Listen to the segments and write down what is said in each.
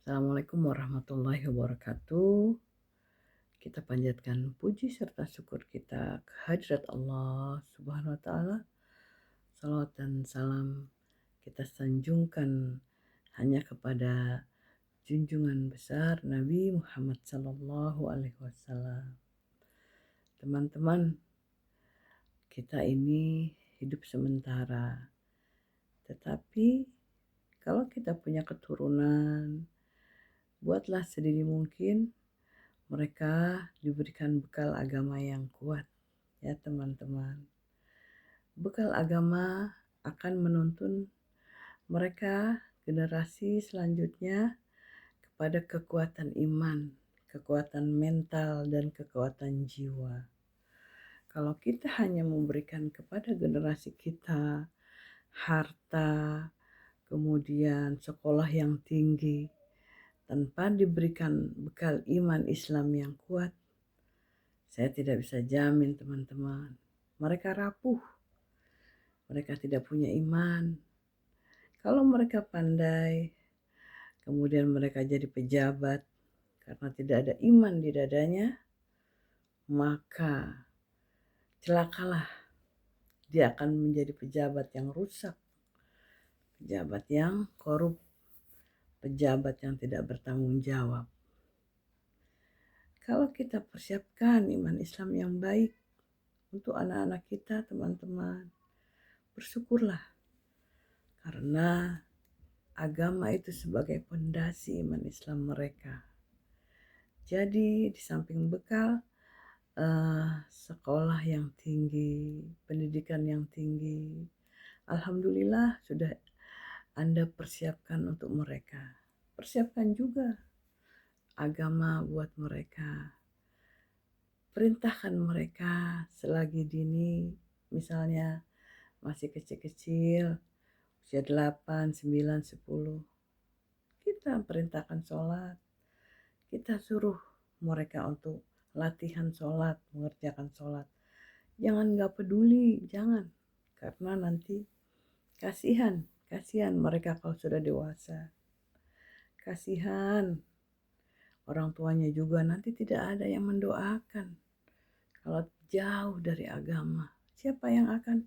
Assalamualaikum warahmatullahi wabarakatuh. Kita panjatkan puji serta syukur kita kehadirat Allah Subhanahu wa taala. Salawat dan salam kita sanjungkan hanya kepada junjungan besar Nabi Muhammad sallallahu alaihi wasallam. Teman-teman, kita ini hidup sementara. Tetapi kalau kita punya keturunan, buatlah sedini mungkin mereka diberikan bekal agama yang kuat, ya teman-teman. Bekal agama akan menuntun mereka generasi selanjutnya kepada kekuatan iman, kekuatan mental, dan kekuatan jiwa. Kalau kita hanya memberikan kepada generasi kita harta, kemudian sekolah yang tinggi, tanpa diberikan bekal iman Islam yang kuat, saya tidak bisa jamin teman-teman. Mereka rapuh, mereka tidak punya iman. Kalau mereka pandai, kemudian mereka jadi pejabat karena tidak ada iman di dadanya, maka celakalah dia akan menjadi pejabat yang rusak, pejabat yang korup, pejabat yang tidak bertanggung jawab. Kalau kita persiapkan iman Islam yang baik untuk anak-anak kita, teman-teman, bersyukurlah karena agama itu sebagai pondasi iman Islam mereka. Jadi di samping bekal sekolah yang tinggi, pendidikan yang tinggi, alhamdulillah sudah Anda persiapkan untuk mereka. Persiapkan juga agama buat mereka. Perintahkan mereka selagi dini, misalnya masih kecil-kecil, usia 8, 9, 10. Kita perintahkan sholat. Kita suruh mereka untuk latihan sholat, mengerjakan sholat. Jangan gak peduli, jangan. Karena nanti kasihan mereka kalau sudah dewasa. Kasihan orang tuanya juga nanti tidak ada yang mendoakan. Kalau jauh dari agama, siapa yang akan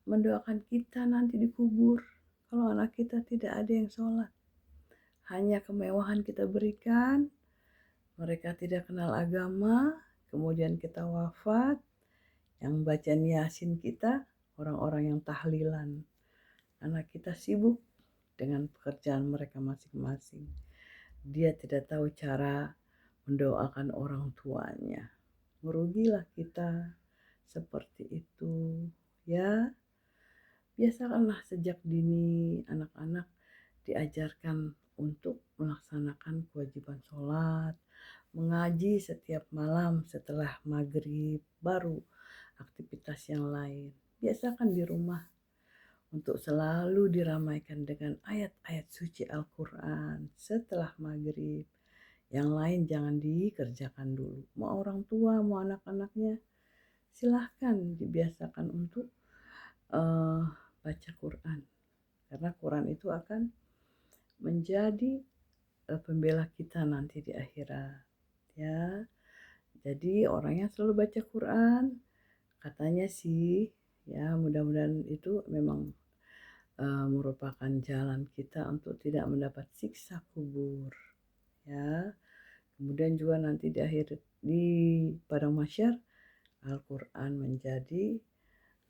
mendoakan kita nanti dikubur? Kalau anak kita tidak ada yang sholat, hanya kemewahan kita berikan, mereka tidak kenal agama, kemudian kita wafat, yang bacaan Yasin kita orang-orang yang tahlilan. Anak kita sibuk dengan pekerjaan mereka masing-masing. Dia tidak tahu cara mendoakan orang tuanya. Merugilah kita seperti itu, ya. Biasakanlah sejak dini anak-anak diajarkan untuk melaksanakan kewajiban sholat, mengaji setiap malam setelah maghrib, baru aktivitas yang lain. Biasakan di rumah untuk selalu diramaikan dengan ayat-ayat suci Al-Quran setelah maghrib. Yang lain jangan dikerjakan dulu. Mau orang tua, mau anak-anaknya, silahkan dibiasakan untuk baca Quran. Karena Quran itu akan menjadi pembela kita nanti di akhirat. Ya, jadi orang yang selalu baca Quran, katanya sih, ya mudah-mudahan itu memang merupakan jalan kita untuk tidak mendapat siksa kubur. Ya, kemudian juga nanti di padang mahsyar Al-Quran menjadi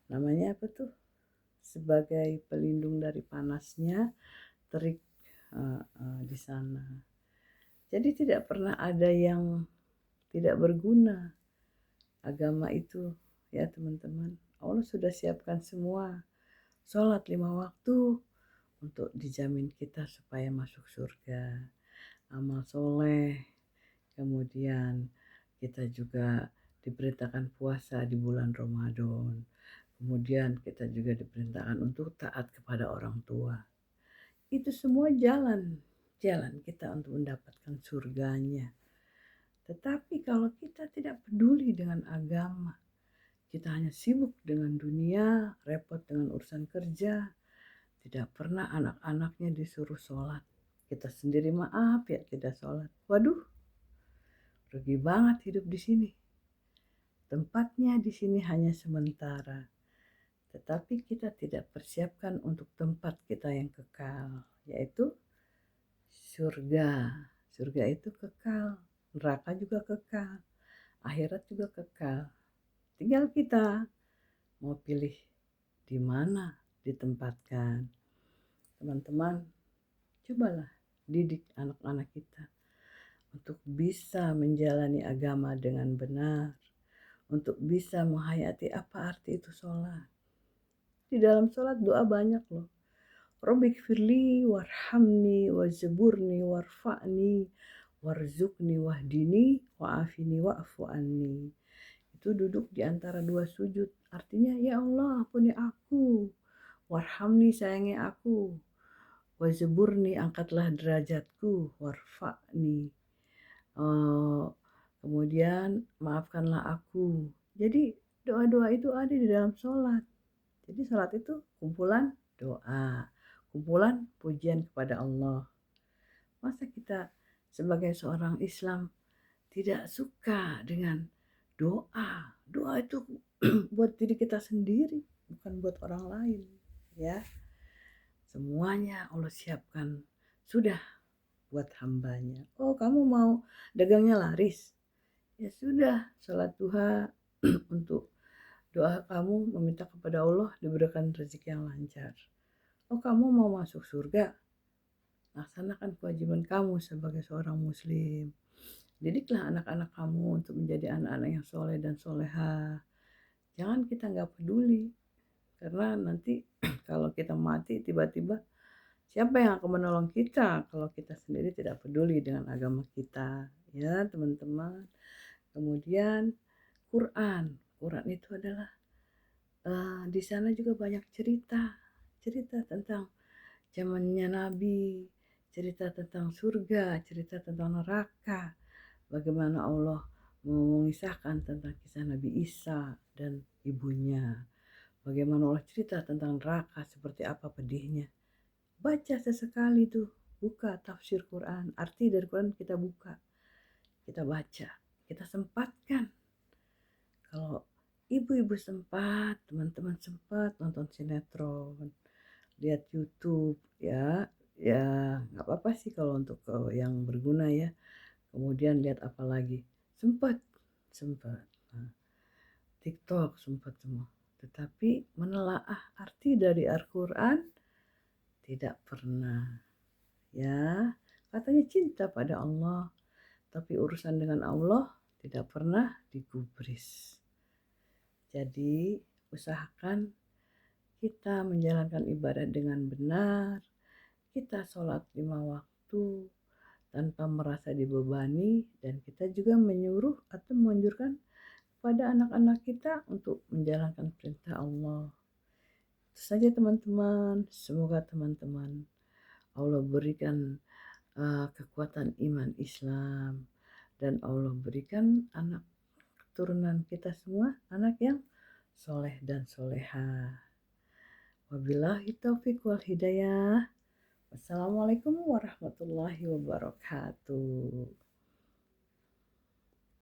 namanya apa tuh, sebagai pelindung dari panasnya terik di sana. Jadi tidak pernah ada yang tidak berguna agama itu, ya teman-teman. Allah sudah siapkan semua. Sholat 5 waktu untuk dijamin kita supaya masuk surga. Amal soleh, kemudian kita juga diperintahkan puasa di bulan Ramadan. Kemudian kita juga diperintahkan untuk taat kepada orang tua. Itu semua jalan kita untuk mendapatkan surganya. Tetapi kalau kita tidak peduli dengan agama, kita hanya sibuk dengan dunia, repot dengan urusan kerja, Tidak pernah anak-anaknya disuruh sholat. Kita sendiri maaf ya tidak sholat. Waduh, rugi banget hidup di sini. Tempatnya di sini hanya sementara. Tetapi kita tidak persiapkan untuk tempat kita yang kekal, yaitu surga. Surga itu kekal, neraka juga kekal, akhirat juga kekal. Tinggal kita mau pilih di mana ditempatkan. Teman-teman, cobalah didik anak-anak kita untuk bisa menjalani agama dengan benar, untuk bisa menghayati apa arti itu sholat. Di dalam sholat doa banyak loh. Rabbik firli warhamni wajburni warfa'ni warzukni wahdini wa'afini wa'fu anni. Itu duduk di antara dua sujud. Artinya, ya Allah ampuni aku, warhamni sayangi aku, wajburni angkatlah derajatku, warfa'ni kemudian maafkanlah aku. Jadi doa-doa itu ada di dalam sholat. Jadi sholat itu kumpulan doa, kumpulan pujian kepada Allah. Masa kita sebagai seorang Islam tidak suka dengan doa? Doa itu buat diri kita sendiri, bukan buat orang lain, ya. Semuanya Allah siapkan sudah buat hambanya. Oh, kamu mau dagangnya laris? Ya sudah, sholat duha untuk doa kamu meminta kepada Allah diberikan rezeki yang lancar. Oh, kamu mau masuk surga? Laksanakan kewajiban kamu sebagai seorang muslim. Didiklah anak-anak kamu untuk menjadi anak-anak yang soleh dan soleha. Jangan kita nggak peduli. Karena nanti kalau kita mati tiba-tiba, siapa yang akan menolong kita kalau kita sendiri tidak peduli dengan agama kita? Ya teman-teman. Kemudian Quran. Quran itu adalah di sana juga banyak cerita tentang zamannya Nabi, cerita tentang surga, cerita tentang neraka, bagaimana Allah mengisahkan tentang kisah Nabi Isa dan ibunya, bagaimana Allah cerita tentang neraka seperti apa pedihnya. Baca sesekali tuh, buka tafsir Quran, arti dari Quran kita buka, kita baca, kita sempatkan. Kalau ibu-ibu sempat, teman-teman sempat nonton sinetron, lihat YouTube, ya nggak apa-apa sih kalau untuk yang berguna ya. Kemudian lihat apa lagi, sempat, nah, TikTok sempat semua. Tetapi menelaah arti dari Al-Quran tidak pernah. Ya, katanya cinta pada Allah, tapi urusan dengan Allah tidak pernah digubris. Jadi usahakan kita menjalankan ibadah dengan benar, kita sholat 5 waktu tanpa merasa dibebani, dan kita juga menyuruh atau menganjurkan kepada anak-anak kita untuk menjalankan perintah Allah. Itu saja teman-teman, semoga teman-teman Allah berikan kekuatan iman Islam, dan Allah berikan anak keturunan kita semua anak yang soleh dan soleha. Wabillahi taufiq wal hidayah. Wassalamualaikum warahmatullahi wabarakatuh.